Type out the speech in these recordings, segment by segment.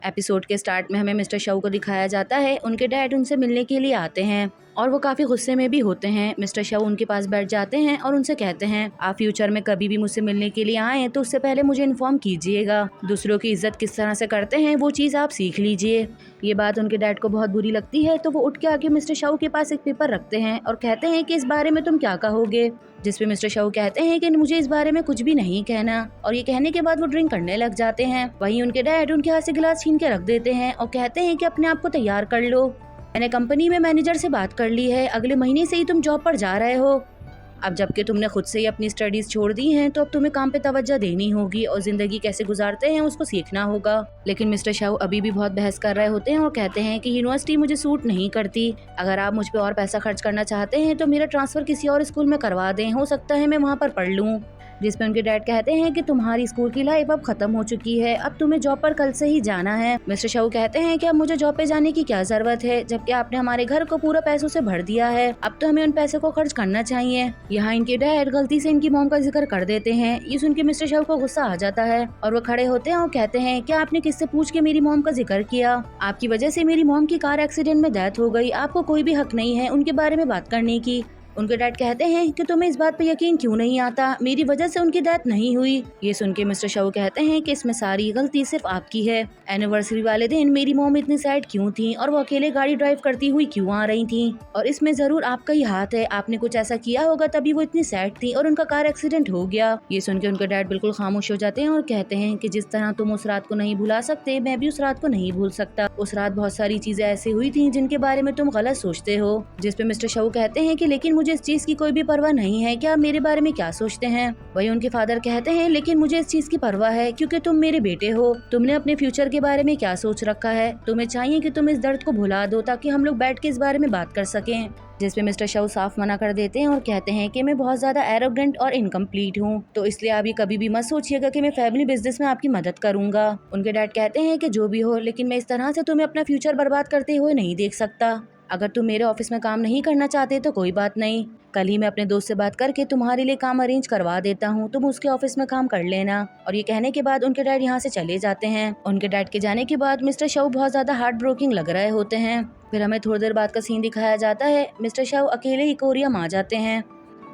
Episode के start में हमें मिस्टर शाओ को दिखाया जाता है। उनके डैड उनसे मिलने के लिए आते हैं और वो काफ़ी गुस्से में भी होते हैं। मिस्टर शाओ उनके पास बैठ जाते हैं और उनसे कहते हैं, आप फ्यूचर में कभी भी मुझसे मिलने के लिए आए तो उससे पहले मुझे इन्फॉर्म कीजिएगा। दूसरों की इज्जत किस तरह से करते हैं वो चीज़ आप सीख लीजिए। ये बात उनके डैड को बहुत बुरी लगती है, तो वो उठ के आके मिस्टर शाओ के पास एक पेपर रखते हैं और कहते हैं कि इस बारे में तुम क्या कहोगे। जिसपे मिस्टर शाओ कहते हैं कि मुझे इस बारे में कुछ भी नहीं कहना, और ये कहने के बाद वो ड्रिंक करने लग जाते हैं। वहीं उनके डैड उनके हाथ से गिलास छीन के रख देते हैं और कहते हैं कि अपने आप को तैयार कर लो, मैंने कंपनी में मैनेजर से बात कर ली है, अगले महीने से ही तुम जॉब पर जा रहे हो। अब जबकि तुमने खुद से ही अपनी स्टडीज छोड़ दी हैं, तो अब तुम्हें काम पे तवज्जो देनी होगी और जिंदगी कैसे गुजारते हैं उसको सीखना होगा। लेकिन मिस्टर शाओ अभी भी बहुत बहस कर रहे होते हैं और कहते हैं कि यूनिवर्सिटी मुझे सूट नहीं करती, अगर आप मुझ पे और पैसा खर्च करना चाहते हैं तो मेरा ट्रांसफर किसी और स्कूल में करवा दें, हो सकता है मैं वहाँ पर पढ़ लूँ। जिसमें उनके डैड कहते हैं कि तुम्हारी स्कूल की लाइफ अब खत्म हो चुकी है, अब तुम्हें जॉब पर कल से ही जाना है। मिस्टर शाओ कहते हैं कि अब मुझे जॉब पे जाने की क्या जरूरत है, जबकि आपने हमारे घर को पूरा पैसों से भर दिया है, अब तो हमें उन पैसों को खर्च करना चाहिए। यहाँ इनके डैड गलती से इनकी मॉम का जिक्र कर देते हैं। ये सुन के मिस्टर शाओ को गुस्सा आ जाता है और वो खड़े होते हैं और कहते हैं कि आपने किससे पूछ के मेरी मॉम का जिक्र किया, आपकी वजह से मेरी मॉम की कार एक्सीडेंट में डेथ हो गई, आपको कोई भी हक नहीं है उनके बारे में बात करने की। उनके डैड कहते हैं कि तुम्हें इस बात पे यकीन क्यों नहीं आता, मेरी वजह से उनकी डेथ नहीं हुई। ये सुन के मिस्टर शाओ कहते हैं कि इसमें सारी गलती सिर्फ आपकी है। एनिवर्सरी वाले दिन मेरी मॉम इतनी सैड क्यों थी और वो अकेले गाड़ी ड्राइव करती हुई क्यों आ रही थी, और इसमें जरूर आपका ही हाथ है, आपने कुछ ऐसा किया होगा तभी वो इतनी सैड थी और उनका कार एक्सीडेंट हो गया। ये सुन के उनके डैड बिल्कुल खामोश हो जाते हैं और कहते हैं कि जिस तरह तुम उस रात को नहीं भुला सकते, मैं भी उस रात को नहीं भूल सकता। उस रात बहुत सारी चीजें ऐसी हुई थी जिनके बारे में तुम गलत सोचते हो। जिसपे मिस्टर शाओ कहते हैं कि लेकिन मुझे इस चीज की कोई भी परवाह नहीं है कि आप मेरे बारे में क्या सोचते हैं। वही उनके फादर कहते हैं, लेकिन मुझे इस चीज की परवाह है क्योंकि तुम मेरे बेटे हो, तुमने अपने फ्यूचर के बारे में क्या सोच रखा है, तुम्हें चाहिए कि तुम इस दर्द को भुला दो ताकि हम लोग बैठ के इस बारे में बात कर सकें। जिसपे मिस्टर शाओ साफ मना कर देते हैं और कहते हैं कि मैं बहुत ज्यादा एरोगेंट और इनकम्प्लीट हूँ, तो इसलिए आप ये कभी भी मत सोचिएगा कि मैं फैमिली बिजनेस में आपकी मदद करूंगा। उनके डैड कहते हैं कि जो भी हो, लेकिन मैं इस तरह से तुम्हें अपना फ्यूचर बर्बाद करते हुए नहीं देख सकता। अगर तुम मेरे ऑफिस में काम नहीं करना चाहते तो कोई बात नहीं, कल ही मैं अपने दोस्त से बात करके तुम्हारे लिए काम अरेंज करवा देता हूँ, तुम उसके ऑफिस में काम कर लेना। और ये कहने के बाद उनके डैड यहाँ से चले जाते हैं। उनके डैड के जाने के बाद मिस्टर शाओ बहुत ज्यादा हार्ट ब्रोकिंग लग रहे होते हैं। फिर हमें थोड़ी देर बाद का सीन दिखाया जाता है। मिस्टर शाओ अकेले ही कोरियम आ जाते हैं,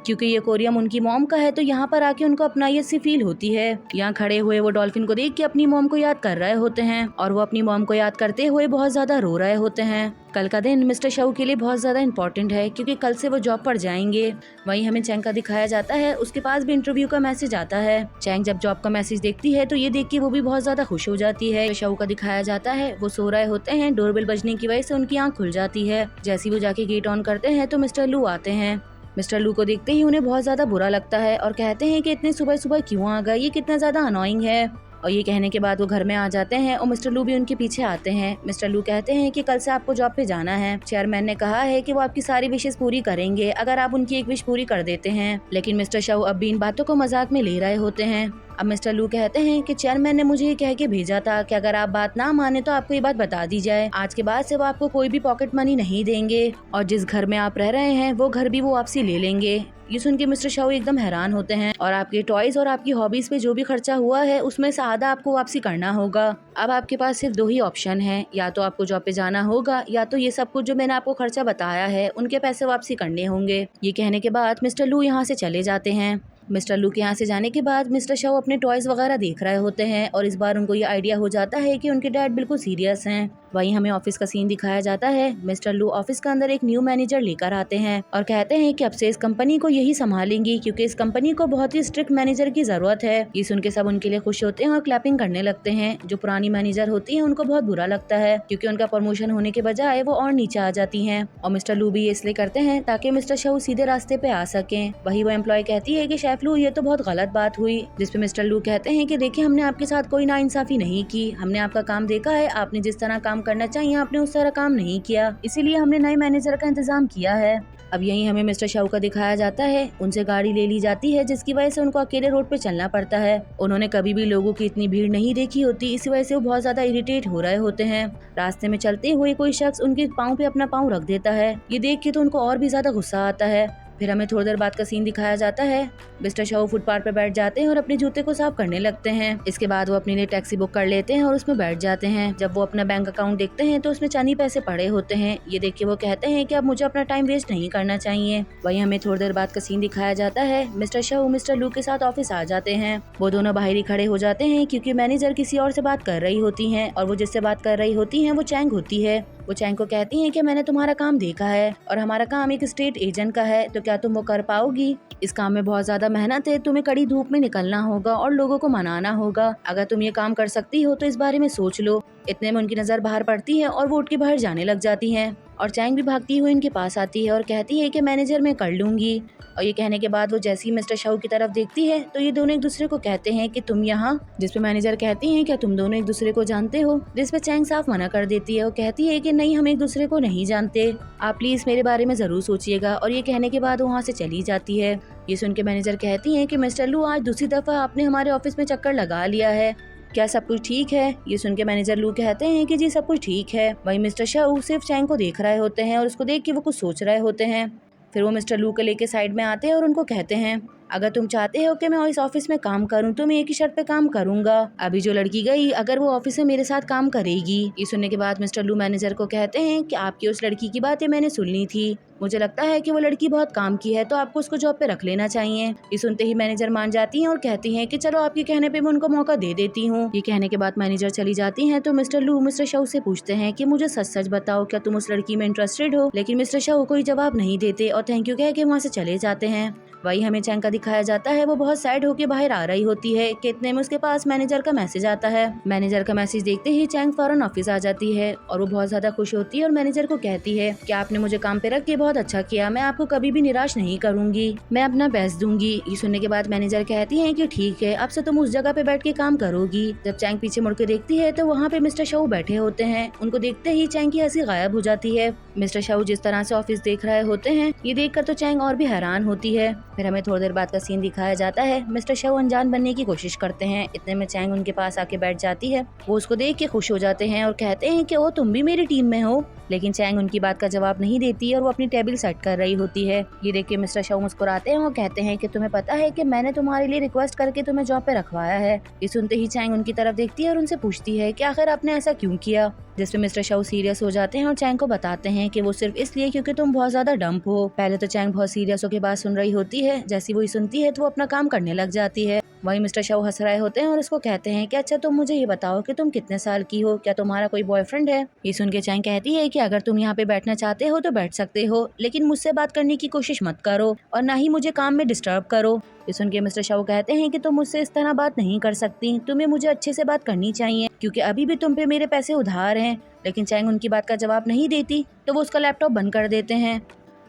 क्योंकि ये कोरियम उनकी मॉम का है, तो यहाँ पर आके उनको अपनायत सी फील होती है। यहाँ खड़े हुए वो डॉल्फिन को देख के अपनी मॉम को याद कर रहे होते हैं और वो अपनी मॉम को याद करते हुए बहुत ज्यादा रो रहे होते हैं। कल का दिन मिस्टर शाओ के लिए बहुत ज्यादा इम्पोर्टेंट है क्योंकि कल से वो जॉब पर जाएंगे। वहीं हमें चैंग का दिखाया जाता है, उसके पास भी इंटरव्यू का मैसेज आता है। चैंग जब जॉब का मैसेज देखती है तो ये देख के वो भी बहुत ज्यादा खुश हो जाती है। शाओ का दिखाया जाता है, वो सो रहे होते हैं, डोरबेल बजने की वजह से उनकी आंख खुल जाती है। जैसे वो जाके गेट ऑन करते हैं तो मिस्टर लू आते हैं। मिस्टर लू को देखते ही उन्हें बहुत ज्यादा बुरा लगता है और कहते हैं कि इतने सुबह सुबह क्यों आ गए, ये कितना ज्यादा अनोइंग है। और ये कहने के बाद वो घर में आ जाते हैं और मिस्टर लू भी उनके पीछे आते हैं। मिस्टर लू कहते हैं कि कल से आपको जॉब पे जाना है, चेयरमैन ने कहा है कि वो आपकी सारी विशेष पूरी करेंगे अगर आप उनकी एक विश पूरी कर देते हैं। लेकिन मिस्टर शाओ अब भी इन बातों को मजाक में ले रहे होते हैं। अब मिस्टर लू कहते हैं कि चेयरमैन ने मुझे ये कह के भेजा था कि अगर आप बात ना माने तो आपको ये बात बता दी जाए, आज के बाद से वो आपको कोई भी पॉकेट मनी नहीं देंगे और जिस घर में आप रह रहे हैं वो घर भी वो वापसी ले लेंगे। ये सुन के मिस्टर शाओ एकदम हैरान होते हैं और आपके टॉयज और आपकी हॉबीज पे जो भी खर्चा हुआ है उसमें से आधा आपको वापसी करना होगा। अब आपके पास सिर्फ दो ही ऑप्शन है, या तो आपको जॉब पे जाना होगा या तो ये सब कुछ जो मैंने आपको खर्चा बताया है उनके पैसे वापसी करने होंगे। ये कहने के बाद मिस्टर लू यहाँ से चले जाते हैं। मिस्टर लू के यहाँ से जाने के बाद मिस्टर शाओ अपने टॉयज वगैरह देख रहे होते हैं और इस बार उनको ये आइडिया हो जाता है कि उनके डैड बिल्कुल सीरियस हैं। वहीं हमें ऑफिस का सीन दिखाया जाता है। मिस्टर लू ऑफिस के अंदर एक न्यू मैनेजर लेकर आते हैं और कहते हैं कि अब से इस कंपनी को यही संभालेंगी क्योंकि इस कंपनी को बहुत ही स्ट्रिक्ट मैनेजर की जरूरत है। ये सुन के सब उनके लिए खुश होते हैं और क्लैपिंग करने लगते हैं। जो पुरानी मैनेजर होती है उनको बहुत बुरा लगता है क्योंकि उनका प्रमोशन होने के बजाय वो और नीचे आ जाती है। और मिस्टर लू भी ये इसलिए करते हैं ताकि मिस्टर शाओ सीधे रास्ते पे आ सके। वही वो एम्प्लॉय कहती है कि शेफ लू ये तो बहुत गलत बात हुई। जिसपे मिस्टर लू कहते हैं कि देखिए हमने आपके साथ कोई नाइंसाफी नहीं की, हमने आपका काम देखा है, आपने जिस तरह काम करना चाहिए आपने उस तरह काम नहीं किया, इसीलिए हमने नए मैनेजर का इंतजाम किया है। अब यहीं हमें मिस्टर शाओ का दिखाया जाता है। उनसे गाड़ी ले ली जाती है जिसकी वजह से उनको अकेले रोड पे चलना पड़ता है। उन्होंने कभी भी लोगों की इतनी भीड़ नहीं देखी होती, इसी वजह से वो बहुत ज्यादा इरिटेट हो रहे होते हैं। रास्ते में चलते हुए कोई शख्स उनके पाँव पे अपना पाँव रख देता है। ये देख के तो उनको और भी ज्यादा गुस्सा आता है। फिर हमें थोड़ी देर बाद का सीन दिखाया जाता है। मिस्टर शाओ फुटपाथ पे बैठ जाते हैं और अपने जूते को साफ करने लगते हैं। इसके बाद वो अपने लिए टैक्सी बुक कर लेते हैं और उसमें बैठ जाते हैं। जब वो अपना बैंक अकाउंट देखते हैं तो उसमें चंद ही पैसे पड़े होते हैं। ये देख के वो कहते हैं कि अब मुझे अपना टाइम वेस्ट नहीं करना चाहिए। वहीं हमें थोड़ी देर बाद का सीन दिखाया जाता है। मिस्टर शाओ मिस्टर लू के साथ ऑफिस आ जाते हैं। वो दोनों बाहर ही खड़े हो जाते हैं क्योंकि मैनेजर किसी और से बात कर रही होती हैं और वो जिससे बात कर रही होती हैं वो चैंग होती है। वो चैंग को कहती हैं कि मैंने तुम्हारा काम देखा है और हमारा काम एक स्टेट एजेंट का है, तो क्या तुम वो कर पाओगी? इस काम में बहुत ज्यादा मेहनत है, तुम्हें कड़ी धूप में निकलना होगा और लोगों को मनाना होगा। अगर तुम ये काम कर सकती हो तो इस बारे में सोच लो। इतने में उनकी नजर बाहर पड़ती है और वो उठ के बाहर जाने लग जाती हैं और चैंग भी भागती हुई इनके पास आती है और कहती है कि मैनेजर मैं कर लूंगी। और ये कहने के बाद वो जैसे ही मिस्टर शाओ की तरफ देखती है तो ये दोनों एक दूसरे को कहते हैं कि तुम यहाँ, जिसपे मैनेजर कहती हैं क्या तुम दोनों एक दूसरे को जानते हो? जिसपे चैंग साफ मना कर देती है और कहती है कि नहीं, हम एक दूसरे को नहीं जानते, आप प्लीज मेरे बारे में जरूर सोचिएगा। और ये कहने के बाद वहाँ से चली जाती है। ये सुन के मैनेजर कहती है कि मिस्टर लू, आज दूसरी दफा आपने हमारे ऑफिस में चक्कर लगा लिया है, क्या सब कुछ ठीक है? ये सुन के मैनेजर लू कहते हैं कि जी सब कुछ ठीक है। वहीं मिस्टर शाओ सिर्फ चैंग को देख रहे होते हैं और उसको देख के वो कुछ सोच रहे होते हैं। फिर वो मिस्टर लू को लेके साइड में आते हैं और उनको कहते हैं अगर तुम चाहते हो कि मैं इस ऑफिस में काम करूं तो मैं एक ही शर्त पे काम करूंगा, अभी जो लड़की गई अगर वो ऑफिस में मेरे साथ काम करेगी। ये सुनने के बाद मिस्टर लू मैनेजर को कहते हैं कि आपकी उस लड़की की बातें मैंने सुन ली थी, मुझे लगता है कि वो लड़की बहुत काम की है तो आपको उसको जॉब पे रख लेना चाहिए। ये सुनते ही मैनेजर मान जाती हैं और कहती हैं कि चलो आपके कहने पे मैं उनको मौका दे देती हूँ। ये कहने के बाद मैनेजर चली जाती हैं तो मिस्टर लू मिस्टर शाओ से पूछते हैं कि मुझे सच सच बताओ, क्या तुम उस लड़की में इंटरेस्टेड हो? लेकिन मिस्टर शाओ कोई जवाब नहीं देते और थैंक यू कह के वहाँ से चले जाते हैं। वही हमें चैंग का दिखाया जाता है। वो बहुत सैड होके बाहर आ रही होती है कि इतने में उसके पास मैनेजर का मैसेज आता है। मैनेजर का मैसेज देखते ही चैंग फौरन ऑफिस आ जाती है और वो बहुत ज्यादा खुश होती है और मैनेजर को कहती है कि आपने मुझे काम पे रख के बहुत अच्छा किया, मैं आपको कभी भी निराश नहीं करूंगी, मैं अपना बेस्ट दूंगी। ये सुनने के बाद मैनेजर कहती है कि ठीक है, अब से तुम उस जगह पे बैठ के काम करोगी। जब चैंग पीछे मुड़ के देखती है तो वहाँ पे मिस्टर शाओ बैठे होते हैं। उनको देखते ही चैंग की हंसी गायब हो जाती है। मिस्टर शाओ जिस तरह से ऑफिस देख रहे होते हैं ये देखकर तो चैंग और भी हैरान होती है। फिर हमें थोड़ी देर बाद का सीन दिखाया जाता है। मिस्टर शाओ अनजान बनने की कोशिश करते हैं। इतने में चैंग उनके पास आके बैठ जाती है। वो उसको देख के खुश हो जाते हैं और कहते हैं कि ओ तुम भी मेरी टीम में हो। लेकिन चैंग उनकी बात का जवाब नहीं देती और वो अपनी टेबल सेट कर रही होती है। ये देख के मिस्टर शाओ मुस्कुराते हैं और कहते हैं कि तुम्हें पता है कि मैंने तुम्हारे लिए रिक्वेस्ट करके तुम्हें जॉब पे रखवाया है। ये सुनते ही चैंग उनकी तरफ देखती है और उनसे पूछती है कि आखिर आपने ऐसा क्यों किया? जिसपे मिस्टर शाओ सीरियस हो जाते हैं और चैंग को बताते हैं कि वो सिर्फ इसलिए क्योंकि तुम बहुत ज्यादा डम्प हो। पहले तो चैंग बहुत सीरियस होकर बात सुन रही होती है, जैसी वो सुनती है तो वो अपना काम करने लग जाती है। वहीं मिस्टर शाओ हंस रहे होते हैं और उसको कहते हैं कि अच्छा तुम मुझे ये बताओ कि तुम कितने साल की हो, क्या तुम्हारा कोई बॉयफ्रेंड है? ये सुन के चैंग कहती है कि अगर तुम यहाँ पे बैठना चाहते हो तो बैठ सकते हो, लेकिन मुझसे बात करने की कोशिश मत करो और ना ही मुझे काम में डिस्टर्ब करो। ये सुन के मिस्टर शाओ कहते हैं कि तुम मुझसे इस तरह बात नहीं कर सकती, तुम्हें मुझे अच्छे से बात करनी चाहिए क्योंकि अभी भी तुम पे मेरे पैसे उधार हैं। लेकिन चैंग उनकी बात का जवाब नहीं देती तो वो उसका लैपटॉप बंद कर देते हैं।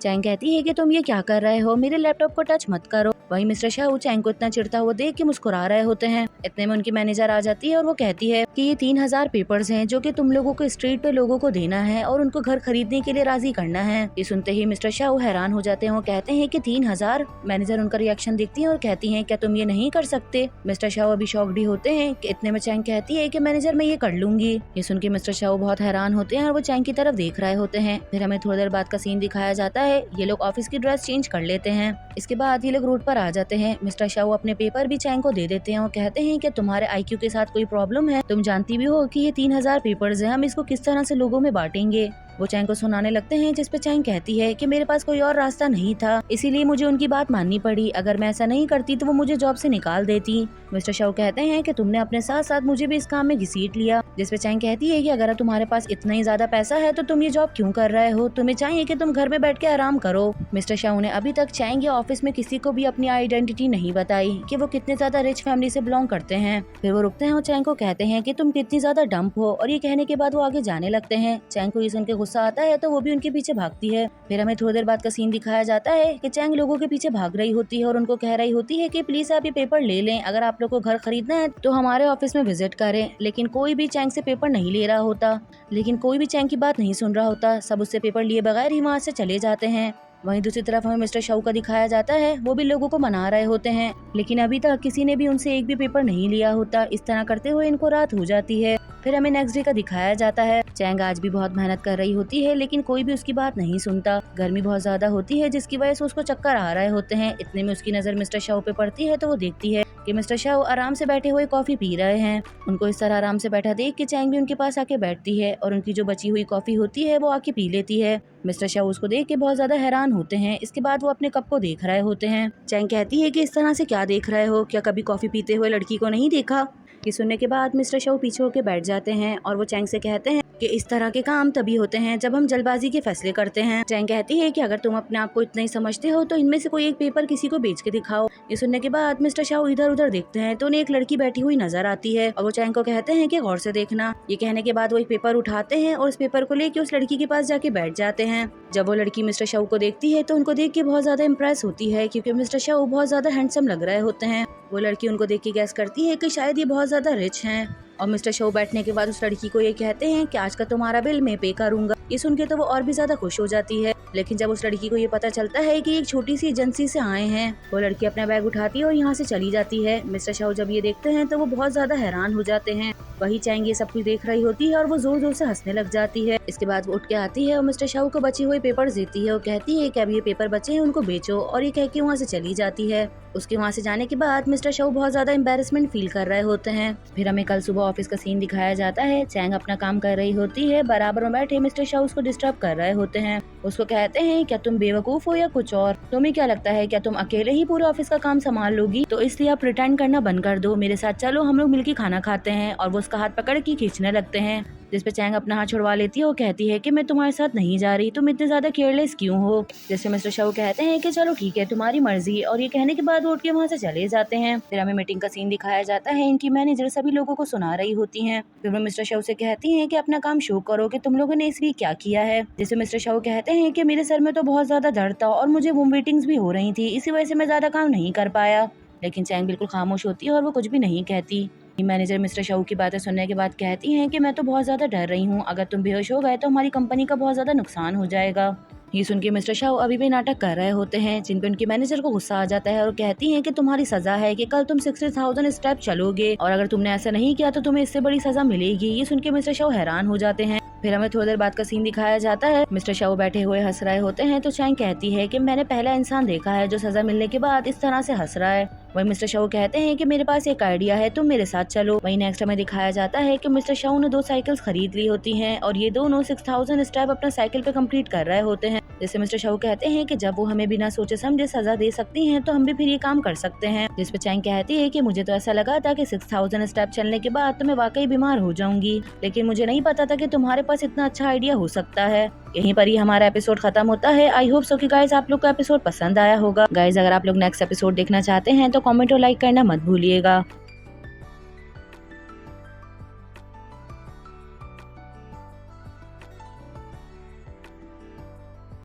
चैंग कहती है कि तुम ये क्या कर रहे हो, मेरे लैपटॉप को टच मत करो। वहीं मिस्टर शाओ चैंग को इतना चिढ़ता हुआ देख के मुस्कुरा रहे होते हैं। इतने में उनकी मैनेजर आ जाती है और वो कहती है कि ये 3000 पेपर्स हैं जो कि तुम लोगों को स्ट्रीट पे लोगों को देना है और उनको घर खरीदने के लिए राजी करना है। ये सुनते ही मिस्टर शाओ हैरान हो जाते हैं और कहते हैं कि 3000? मैनेजर उनका रिएक्शन देखती है और कहती है क्या तुम ये नहीं कर सकते? मिस्टर शाओ अभी शॉक्ड ही होते हैं कि इतने में चैंग कहती है कि मैनेजर मैं ये कर लूंगी। ये सुन के मिस्टर शाओ बहुत हैरान होते हैं और वो चैंग की तरफ देख रहे होते हैं। फिर हमें थोड़ी देर बाद का सीन दिखाया जाता है। ये लोग ऑफिस की ड्रेस चेंज कर लेते हैं। इसके बाद ये लोग रोड पर आ जाते हैं। मिस्टर शाओ अपने पेपर भी चैंग को दे देते हैं और कहते हैं कि तुम्हारे आईक्यू के साथ कोई प्रॉब्लम है, तुम जानती भी हो कि ये 3000 पेपर्स हैं, हम इसको किस तरह से लोगों में बांटेंगे। वो चैंग को सुनाने लगते हैं जिसपे चैंग कहती है कि मेरे पास कोई और रास्ता नहीं था, इसीलिए मुझे उनकी बात माननी पड़ी, अगर मैं ऐसा नहीं करती तो वो मुझे जॉब से निकाल देती। मिस्टर शाओ कहते हैं कि तुमने अपने साथ साथ मुझे भी इस काम में घसीट लिया। जिसपे चैंग कहती है कि अगर तुम्हारे पास इतना ही ज्यादा पैसा है तो तुम ये जॉब क्यों कर रहे हो, तुम्हें चाहिए कि तुम घर में बैठ के आराम करो। मिस्टर शाओ ने अभी तक चैंग या ऑफिस में किसी को भी अपनी आइडेंटिटी नहीं बताई कि वो कितने ज्यादा रिच फैमिली से बिलोंग करते हैं। फिर वो रुकते हैं और चैंग को कहते हैं कि तुम कितनी ज्यादा डम्प हो, और ये कहने के बाद वो आगे जाने लगते हैं। चैंग को ये सुन के गुस्सा आता है तो वो भी उनके पीछे भागती है। फिर हमें थोड़ी देर बाद का सीन दिखाया जाता है कि चैंग लोगों के पीछे भाग रही होती है और उनको कह रही होती है कि प्लीज आप ये पेपर ले लें, अगर आप लोग को घर खरीदना है तो हमारे ऑफिस में विजिट करें। लेकिन कोई भी चैंग से पेपर नहीं ले रहा होता, लेकिन कोई भी चैंग की बात नहीं सुन रहा होता। सब उससे पेपर लिए बगैर ही वहाँ से चले जाते हैं। वहीं दूसरी तरफ हमें मिस्टर शाओ का दिखाया जाता है, वो भी लोगों को मना रहे होते हैं, लेकिन अभी तक किसी ने भी उनसे एक भी पेपर नहीं लिया होता। इस तरह करते हुए इनको रात हो जाती है। फिर हमें नेक्स्ट डे का दिखाया जाता है। चैंग आज भी बहुत मेहनत कर रही होती है, लेकिन कोई भी उसकी बात नहीं सुनता। गर्मी बहुत ज्यादा होती है, जिसकी वजह से उसको चक्कर आ रहे होते हैं। इतने में उसकी नजर मिस्टर शाओ पे पड़ती है, तो वो देखती है कि मिस्टर शाओ आराम से बैठे हुए कॉफी पी रहे हैं। उनको इस तरह आराम से बैठा देख के चैंग भी उनके पास आके बैठती है और उनकी जो बची हुई कॉफी होती है वो आके पी लेती है। मिस्टर शाओ उसको देख के बहुत ज्यादा हैरान होते हैं। इसके बाद वो अपने कप को देख रहे होते हैं। चैंग कहती है कि इस तरह से क्या देख रहे हो, क्या कभी कॉफी पीते हुए लड़की को नहीं देखा? ये सुनने के बाद मिस्टर शाओ पीछे होके बैठ जाते हैं और वो चैंग से कहते हैं कि इस तरह के काम तभी होते हैं जब हम जल्दबाजी के फैसले करते हैं। चैंग कहती है कि अगर तुम अपने आप को इतना ही समझते हो तो इनमें से कोई एक पेपर किसी को बेच के दिखाओ। ये सुनने के बाद मिस्टर शाओ इधर उधर देखते हैं तो उन्हें एक लड़की बैठी हुई नजर आती है और वो चैंग को कहते हैं कि गौर से देखना। ये कहने के बाद वो एक पेपर उठाते हैं और उस पेपर को लेके उस लड़की के पास जाके बैठ जाते हैं। जब वो लड़की मिस्टर शाओ को देखती है तो उनको देख के बहुत ज्यादा इम्प्रेस होती है, क्योंकि मिस्टर शाओ बहुत ज्यादा हैंडसम लग रहे होते हैं। वो लड़की उनको देख के गैस करती है कि शायद ये बहुत ज्यादा रिच हैं। और मिस्टर शाओ बैठने के बाद उस लड़की को ये कहते हैं कि आज का तुम्हारा बिल मैं पे करूंगा। ये सुन के तो वो और भी ज्यादा खुश हो जाती है, लेकिन जब उस लड़की को ये पता चलता है कि एक छोटी सी एजेंसी से आए हैं, वो लड़की अपना बैग उठाती है और यहाँ से चली जाती है। मिस्टर शाओ जब ये देखते हैं तो वो बहुत ज्यादा हैरान हो जाते हैं। वही चैंग ये सब कुछ देख रही होती है और वो जोर जोर से हंसने लग जाती है। इसके बाद वो उठ के आती है और मिस्टर शाओ को बचे हुए पेपर देती है और कहती है कि अब ये पेपर बचे हैं उनको बेचो, और ये कह के वहाँ से चली जाती है। उसके वहाँ से जाने के बाद मिस्टर शाओ बहुत ज्यादा एम्बेरसमेंट फील कर रहे होते हैं। फिर हमें कल सुबह ऑफिस का सीन दिखाया जाता है। चैंग अपना काम कर रही होती है, बराबर में बैठे मिस्टर शाओ उसको डिस्टर्ब कर रहे होते हैं। उसको कहते हैं क्या तुम बेवकूफ हो या कुछ और? तुम्हें क्या लगता है क्या तुम अकेले ही पूरे ऑफिस का काम संभाल लोगी? तो इसलिए आप प्रिटेंड करना बंद कर दो, मेरे साथ चलो, हम लोग मिलकर खाना खाते हैं। और वो उसका हाथ पकड़ के खींचने लगते हैं, जिस पे चैंग अपना हाथ छुड़वा लेती है। वो कहती है कि मैं तुम्हारे साथ नहीं जा रही, तुम इतने ज्यादा केयरलेस क्यों हो? जैसे मिस्टर शाओ कहते हैं कि चलो ठीक है, तुम्हारी मर्जी। और ये कहने के बाद वो उठ के वहाँ से चले जाते हैं। फिर हमें मीटिंग का सीन दिखाया जाता है। इनकी मैनेजर सभी लोगों को सुना रही होती हैं। फिर वो मिस्टर शाओ से कहती हैं कि अपना काम शो करो कि तुम लोगों ने इस वीक क्या किया है। जैसे मिस्टर शाओ कहते हैं कि मेरे सर में तो बहुत ज्यादा दर्द था और मुझे वोमिटिंग्स भी हो रही थी, इसी वजह से मैं ज्यादा काम नहीं कर पाया। लेकिन चैंग बिल्कुल खामोश होती है और वो कुछ भी नहीं कहती। मैनेजर मिस्टर शाओ की बातें सुनने के बाद कहती हैं कि मैं तो बहुत ज्यादा डर रही हूँ, अगर तुम बेहोश हो गए तो हमारी कंपनी का बहुत ज्यादा नुकसान हो जाएगा। ये सुन के मिस्टर शाओ अभी भी नाटक कर रहे होते हैं, जिन पे उनके मैनेजर को गुस्सा आ जाता है और कहती हैं कि तुम्हारी सजा है कि कल तुम 60,000 स्टेप चलोगे, और अगर तुमने ऐसा नहीं किया तो तुम्हें इससे बड़ी सजा मिलेगी। ये सुन के मिस्टर शाओ हैरान हो जाते हैं। फिर हमें थोड़ी देर बाद का सीन दिखाया जाता है। मिस्टर शाओ बैठे हुए हंस रहे होते हैं तो चैंग कहती है कि मैंने पहला इंसान देखा है जो सजा मिलने के बाद इस तरह से हंस रहा है। वही मिस्टर शाओ कहते हैं कि मेरे पास एक आइडिया है, तुम मेरे साथ चलो। वही नेक्स्ट हमें दिखाया जाता है कि मिस्टर शाओ ने 2 साइकिल्स खरीद ली होती हैं और ये दोनों 6000 स्टेप अपना साइकिल पे कंप्लीट कर रहे होते हैं। जैसे मिस्टर शाओ कहते हैं कि जब वो हमें बिना सोचे समझे सजा दे सकती हैं तो हम भी फिर ये काम कर सकते हैं। जिस पे चैंग कहती है कि मुझे तो ऐसा लगा था कि 6000 स्टेप चलने के बाद तो मैं वाकई बीमार हो जाऊंगी, लेकिन मुझे नहीं पता था कि तुम्हारे पास इतना अच्छा आइडिया हो सकता है। यहीं पर ही हमारा एपिसोड खत्म होता है। आई होप सो कि गाइज आप लोग को एपिसोड पसंद आया होगा। गाइज अगर आप लोग नेक्स्ट एपिसोड देखना चाहते हैं तो कमेंट और लाइक करना मत भूलिएगा।